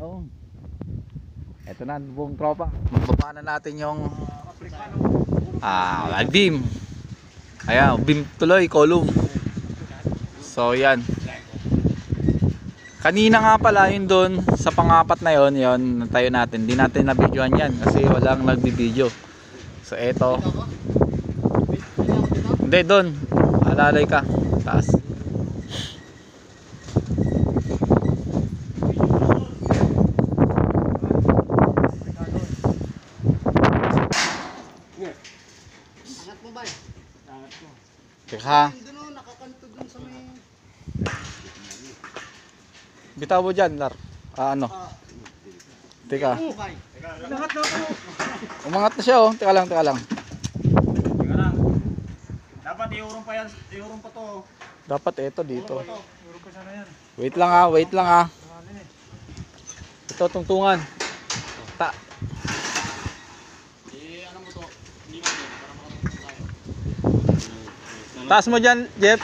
Oo. Ito na buong tropa. Magbaba na natin yung beam. Ayan, beam tuloy, column. So yan. Kanina nga pala yun doon sa pangapat na yon, tayo natin. Hindi natin na-videoan yan kasi walang nagbi-video. So eto. Hindi doon. Alalay ka. Taas. Angat mo ba? Angat mo. Teka. Nakakanto dun sa may... Bitaw mo dyan, Lar. Ano? Teka. Lahat na ako. Umangat na siya oh. Teka lang. Teka lang. Dapat iurong pa yan. Iurong pa to. Dapat ito dito. Iurong pa sana yan. Wait lang ah, wait lang ah. Ito tungtungan. Ano mo to? Hindi mo para makatulong tayo. Taas mo dyan, Jeff.